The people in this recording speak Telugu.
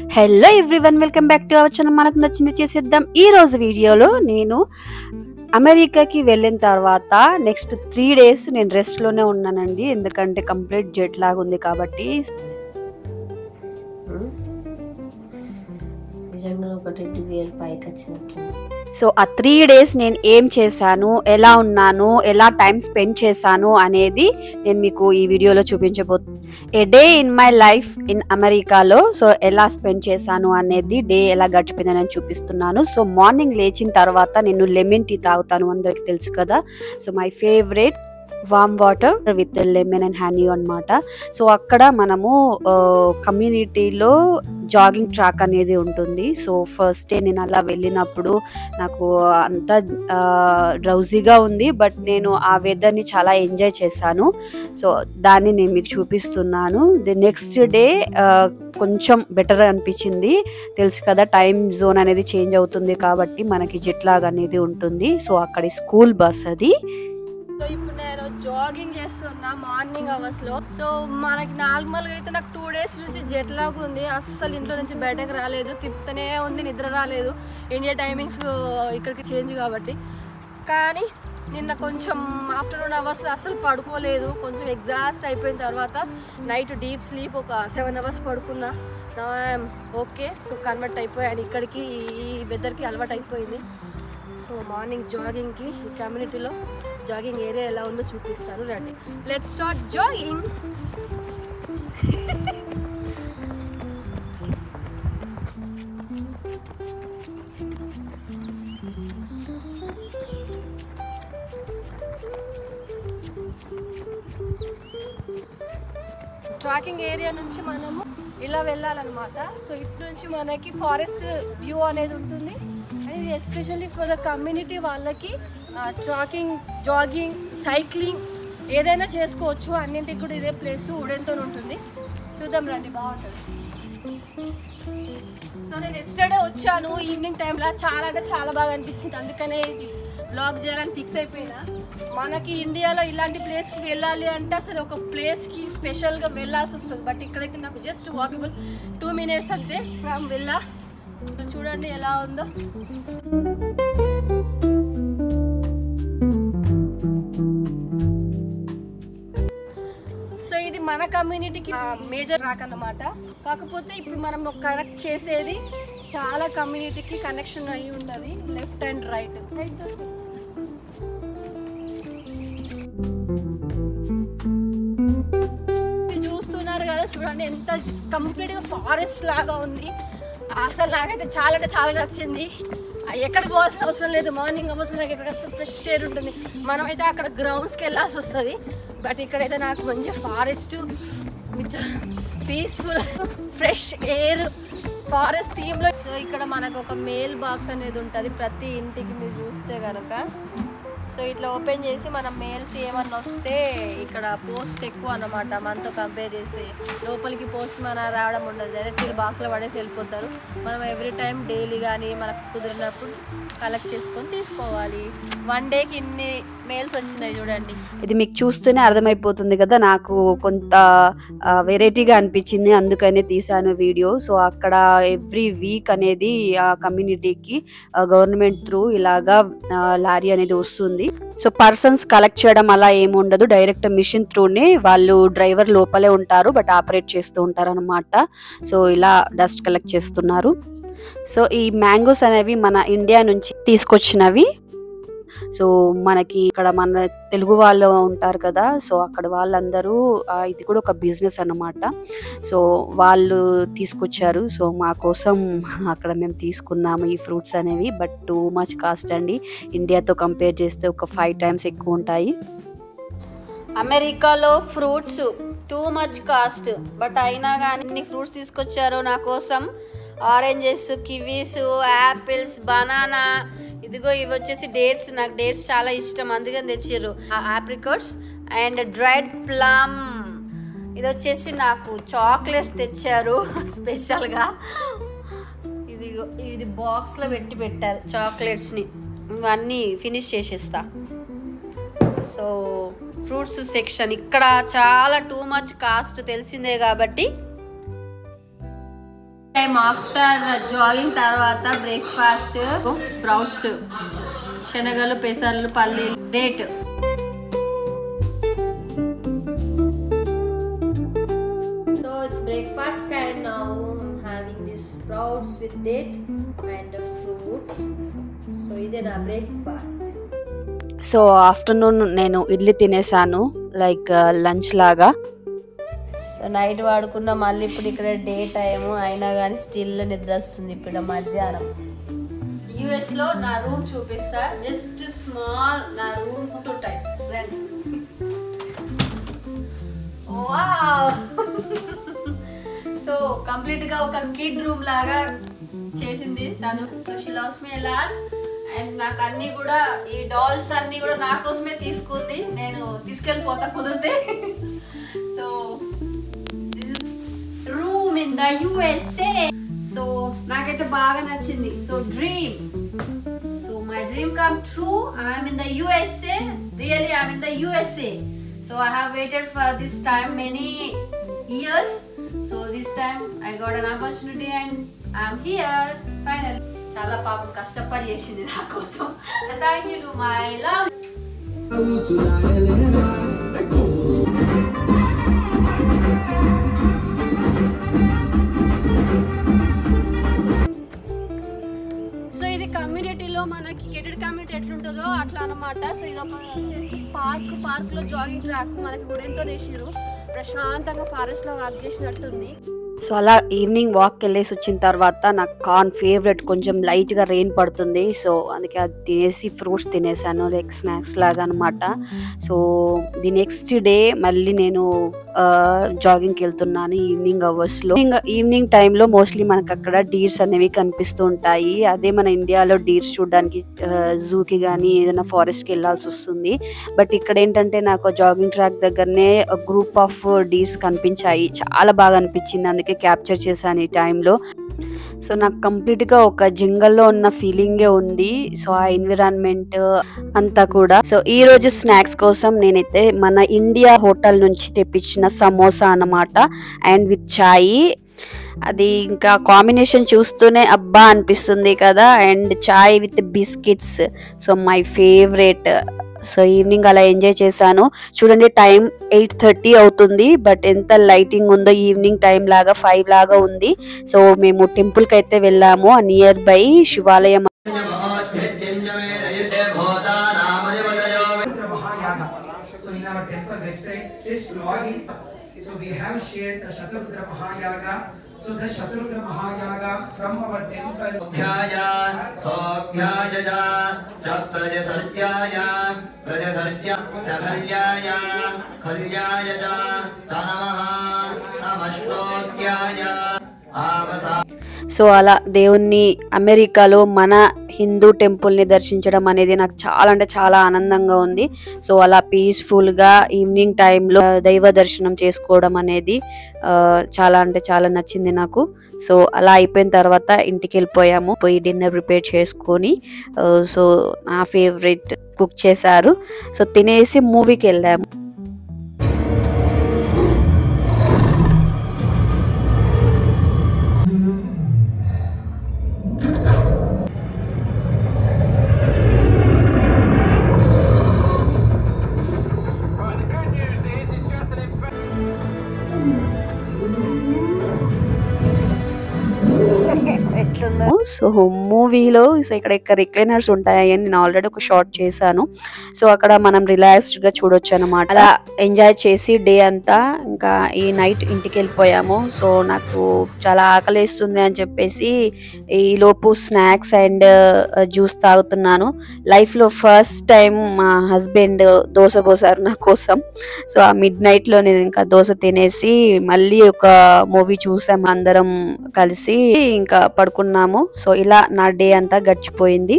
Hello everyone, welcome back to our channel. మనకు నచ్చింది చేసేద్దాం. ఈ రోజు వీడియోలో నేను అమెరికాకి వెళ్ళిన తర్వాత నెక్స్ట్ 3 days నేను రెస్ట్లోనే ఉన్నానండి. ఎందుకంటే కంప్లీట్ జెట్ లాగ్ ఉంది కాబట్టి. సో ఆ 3 days నేను ఏం చేశాను, ఎలా ఉన్నాను, ఎలా టైం స్పెండ్ చేశాను అనేది నేను మీకు ఈ వీడియోలో చూపించబోతున్నాను. A day in my life in అమెరికాలో సో ఎలా స్పెండ్ చేశాను అనేది, డే ఎలా గడిచిపోయిందని నేను చూపిస్తున్నాను. సో మార్నింగ్ లేచిన తర్వాత నేను లెమన్ టీ తాగుతాను, అందరికి తెలుసు కదా. So my favourite warm water with lemon and honey అన్నమాట. సో అక్కడ మనము కమ్యూనిటీలో జాగింగ్ ట్రాక్ అనేది ఉంటుంది. సో ఫస్ట్ డే నేను అలా వెళ్ళినప్పుడు నాకు అంతా డ్రౌజీగా ఉంది, బట్ నేను ఆ వెదర్ని చాలా ఎంజాయ్ చేశాను. సో దాన్ని నేను మీకు చూపిస్తున్నాను. ది నెక్స్ట్ డే కొంచెం బెటర్ అనిపించింది. తెలుసు కదా, టైం జోన్ అనేది చేంజ్ అవుతుంది కాబట్టి మనకి జెట్ లాగ్ అనేది ఉంటుంది. సో అక్కడి స్కూల్ బస్ అది. సో ఇప్పుడు నేను జాగింగ్ చేస్తున్నా మార్నింగ్ అవర్స్లో. సో మనకి నార్మల్గా అయితే నాకు 2 days నుంచి జెట్ లాగ్ ఉంది. అస్సలు ఇంట్లో నుంచి బయటకు రాలేదు, తిప్పుతూనే ఉంది, నిద్ర రాలేదు. ఇండియా టైమింగ్స్ ఇక్కడికి చేంజ్ కాబట్టి. కానీ నిన్న కొంచెం ఆఫ్టర్నూన్ అవర్స్లో అస్సలు పడుకోలేదు. కొంచెం ఎగ్జాస్ట్ అయిపోయిన తర్వాత నైట్ డీప్ స్లీప్ ఒక 7 hours పడుకున్నా. ఓకే, సో కన్వర్ట్ అయిపోయాను ఇక్కడికి. ఈ వెదర్కి అలవాటు అయిపోయింది. సో మార్నింగ్ జాగింగ్కి ఈ కమ్యూనిటీలో జాగింగ్ ఏరియా ఎలా ఉందో చూపిస్తాను, రండి. Let's start jogging. Tracking area నుంచి మనము ఇలా వెళ్ళాలన్నమాట. సో ఇటు నుంచి మనకి ఫారెస్ట్ వ్యూ అనేది ఉంటుంది. ఇది ఎస్పెషల్లీ ఫర్ ద కమ్యూనిటీ వాళ్ళకి ట్రాకింగ్, జాగింగ్, సైక్లింగ్ ఏదైనా చేసుకోవచ్చు. అన్నింటికి కూడా ఇదే ప్లేస్ ఉడెన్తో ఉంటుంది. చూద్దాం రండి, బాగుంటుంది. సో నేను ఎస్టర్డే వచ్చాను ఈవినింగ్ టైంలో. చాలా అంటే చాలా బాగా అనిపించింది. అందుకనే ఇది బ్లాగ్ చేయాలని ఫిక్స్ అయిపోయినా. మనకి ఇండియాలో ఇలాంటి ప్లేస్కి వెళ్ళాలి అంటే అసలు ఒక ప్లేస్కి స్పెషల్గా వెళ్ళాల్సి వస్తుంది. బట్ ఇక్కడైతే నాకు జస్ట్ వాకబుల్ 2 minutes అంతే ఫ్రమ్ వెళ్ళా. చూడండి ఎలా ఉందో. సో ఇది మన కమ్యూనిటీకి మేజర్ రాక్ అన్నమాట. కాకపోతే ఇప్పుడు మనం కనెక్ట్ చేసేది చాలా కమ్యూనిటీకి కనెక్షన్ అయ్యి ఉన్నది, లెఫ్ట్ అండ్ రైట్. చూస్తున్నారు కదా, చూడండి ఎంత కంప్లీట్గా ఫారెస్ట్ లాగా ఉంది. అసలు నాకైతే చాలా అంటే చాలా నచ్చింది. ఎక్కడికి పోవాల్సిన అవసరం లేదు. మార్నింగ్ అవర్స్ నాకు ఇక్కడ ఫ్రెష్ ఎయిర్ ఉంటుంది. మనమైతే అక్కడ గ్రౌండ్స్కి వెళ్ళాల్సి వస్తుంది. బట్ ఇక్కడైతే నాకు మంచి forest with peaceful fresh air, forest థీమ్లో. సో ఇక్కడ మనకు ఒక మెయిల్ బాక్స్ అనేది ఉంటుంది ప్రతి ఇంటికి, మీరు చూస్తే కనుక. సో ఇట్లా ఓపెన్ చేసి మనం మెయిల్స్ ఏమన్నా వస్తే ఇక్కడ పోస్ట్ ఎక్కువ అన్నమాట మనతో కంపేర్ చేస్తే. లోపలికి పోస్ట్ మన రావడం ఉండదు, డైరెక్ట్ బాక్స్లో పడేసి వెళ్ళిపోతారు. మనం ఎవ్రీ టైం డైలీ కానీ మనకు కుదిరినప్పుడు కలెక్ట్ చేసుకొని తీసుకోవాలి. 1 dayకి ఇన్ని మెయిల్స్ వచ్చినాయి చూడండి. ఇది మీకు చూస్తూనే అర్థమైపోతుంది కదా, నాకు కొంత వెరైటీగా అనిపించింది, అందుకనే తీసాను వీడియో. సో అక్కడ ఎవ్రీ వీక్ అనేది ఆ కమ్యూనిటీకి గవర్నమెంట్ త్రూ ఇలాగా లారీ అనేది వస్తుంది. సో పర్సన్స్ కలెక్ట్ చేయడం అలా ఏమి ఉండదు, డైరెక్ట్ మిషన్ త్రూనే వాళ్ళు డ్రైవర్ లోపలే ఉంటారు, బట్ ఆపరేట్ చేస్తూ ఉంటారు అనమాట. సో ఇలా డస్ట్ కలెక్ట్ చేస్తున్నారు. సో ఈ మ్యాంగోస్ అనేవి మన ఇండియా నుంచి తీసుకొచ్చినవి. సో మనకి ఇక్కడ మన తెలుగు వాళ్ళు ఉంటారు కదా, సో అక్కడ వాళ్ళందరూ ఇది కూడా ఒక బిజినెస్ అన్నమాట. సో వాళ్ళు తీసుకొచ్చారు. సో మా కోసం అక్కడ మేము తీసుకున్నాము ఈ ఫ్రూట్స్ అనేవి. బట్ టూ మచ్ కాస్ట్ అండి, ఇండియాతో కంపేర్ చేస్తే ఒక 5 times ఎక్కువ ఉంటాయి. అమెరికాలో fruits too much cost, but అయినా కానీ ఇన్ని ఫ్రూట్స్ తీసుకొచ్చారు నా కోసం. ఆరెంజెస్, కివీస్, యాపిల్స్, బనానా, ఇదిగో ఇవి వచ్చేసి డేట్స్. నాకు డేట్స్ చాలా ఇష్టం, అందుకని తెచ్చారు. Apricots and dried plum. ఇది వచ్చేసి నాకు చాక్లెట్స్ తెచ్చారు స్పెషల్గా. ఇది బాక్స్లో పెట్టారు చాక్లెట్స్ని. ఇవన్నీ ఫినిష్ చేసేస్తా. సో ఫ్రూట్స్ సెక్షన్ ఇక్కడ చాలా టూ మచ్ కాస్ట్ తెలిసిందే కాబట్టి టైం ఆఫ్టర్ జాగింగ్ తర్వాత బ్రేక్ఫాస్ట్ స్ప్రౌట్స్, శనగలు, పెసర్లు, పల్లీలు, date. So it's breakfast time now. I'm having these sprouts with date and fruits. So ఇదే నా బ్రేక్ఫాస్ట్. సో ఆఫ్టర్నూన్ నేను ఇడ్లీ తినేసాను, లైక్ లంచ్ లాగా. సో నైట్ వాడుకున్న మళ్ళీ ఇప్పుడు ఇక్కడ డే టైము అయినా కానీ స్టిల్ నిద్ర వస్తుంది ఇప్పుడు మధ్యాహ్నం. యుఎస్లో నా రూమ్ చూపిస్తా, జస్ట్ స్మాల్ నా రూమ్ టు టైం. సో కంప్లీట్గా ఒక కిడ్ రూమ్ లాగా చేసింది తను. So she loves me lot. And నాకు అన్నీ కూడా ఈ డాల్స్ అన్నీ కూడా నా కోసమే తీసుకుంది, నేను తీసుకెళ్ళిపోతా కుదిరితే. So room in the USA. So నాకైతే బాగా నచ్చింది. So dream, so my dream come true. I'm in the USA, really I'm in the USA. So I have waited for this time many years. So this time I got an opportunity and I'm here final. చాలా పాపం కష్టపడి చేసింది నా కోసం. Thank you to my love. So ఇది కమ్యూనిటీలో మనకి గేటెడ్ కమ్యూనిటీ ఎట్లుంటుందో అట్లా అనమాట. సో ఇది ఒక పార్క్లో జాగింగ్ ట్రాక్ మనకి ఉడెన్తో వేసిరు. ప్రశాంతంగా ఫారెస్ట్లో వాక్ చేసినట్టుంది. సో అలా ఈవినింగ్ వాక్కి వెళ్ళేసి వచ్చిన తర్వాత నాకు కార్న్ ఫేవరెట్, కొంచెం లైట్గా రెయిన్ పడుతుంది. సో అందుకే అది తినేసి ఫ్రూట్స్ తినేసాను, లైక్ స్నాక్స్ లాగా అనమాట. సో ది నెక్స్ట్ డే మళ్ళీ నేను జాగింగ్కి వెళ్తున్నాను ఈవినింగ్ అవర్స్లో. ఈవినింగ్ టైంలో మోస్ట్లీ మనకు అక్కడ డీర్స్ అనేవి కనిపిస్తూ ఉంటాయి. అదే మన ఇండియాలో డీర్స్ చూడడానికి జూకి కానీ ఏదైనా ఫారెస్ట్కి వెళ్ళాల్సి వస్తుంది. బట్ ఇక్కడ ఏంటంటే నాకు జాగింగ్ ట్రాక్ దగ్గరనే గ్రూప్ ఆఫ్ డీర్స్ కనిపించాయి, చాలా బాగా అనిపించింది, అందుకే క్యాప్చర్ చేశాను ఈ టైంలో. సో నాకు కంప్లీట్గా ఒక జంగల్లో ఉన్న ఫీలింగే ఉంది. సో ఆ ఎన్విరాన్మెంట్ అంతా కూడా. సో ఈ రోజు స్నాక్స్ కోసం నేనైతే మన ఇండియా హోటల్ నుంచి తెప్పించిన సమోసా అన్నమాట, అండ్ విత్ చాయ్. అది ఇంకా కాంబినేషన్ చూస్తూనే అబ్బా అనిపిస్తుంది కదా. And chai with biscuits, so my favourite. So evening అలా ఎంజాయ్ చేశాను. చూడండి టైం 8:30 అవుతుంది, బట్ ఎంత లైటింగ్ ఉందో ఈవినింగ్ టైం లాగా 5 లాగా ఉంది. సో మేము టెంపుల్కి అయితే వెళ్ళాము, ఆ నియర్ బై శివాలయం. So the Shatrugna Mahayaga from our temple. Sokhyaja, Sokhyaja, Praja Satyaya, Praja Satya, Khalyaya, Khalyaya, Tanamaha, Namashlokyaya, Avasa. So అలా దేవుణ్ణి అమెరికాలో మన హిందూ టెంపుల్ని దర్శించడం అనేది నాకు చాలా అంటే చాలా ఆనందంగా ఉంది. సో అలా పీస్ఫుల్గా ఈవినింగ్ టైంలో దైవ దర్శనం చేసుకోవడం అనేది చాలా అంటే చాలా నచ్చింది నాకు. సో అలా అయిపోయిన తర్వాత ఇంటికి వెళ్ళిపోయాము, పోయి డిన్నర్ ప్రిపేర్ చేసుకొని సో నా ఫేవరెట్ కుక్ చేశారు. సో తినేసి మూవీకి వెళ్ళాము. సో మూవీలో సో ఇక్కడ రిక్లైనర్స్ ఉంటాయని నేను ఆల్రెడీ ఒక షార్ట్ చేశాను. సో అక్కడ మనం రిలాక్స్డ్గా చూడొచ్చు అనమాట. అలా ఎంజాయ్ చేసి డే అంతా ఇంకా ఈ నైట్ ఇంటికి వెళ్ళిపోయాము. సో నాకు చాలా ఆకలిస్తుంది అని చెప్పేసి ఈ లోపు స్నాక్స్ అండ్ జ్యూస్ తాగుతున్నాను. లైఫ్లో ఫస్ట్ టైం మా హస్బెండ్ దోశ పోసారు నా కోసం. సో ఆ మిడ్ నైట్లో నేను ఇంకా దోశ తినేసి మళ్ళీ ఒక మూవీ చూసాము అందరం కలిసి, ఇంకా పడుకున్నాము. సో ఇలా నా డే అంతా గడిచిపోయింది.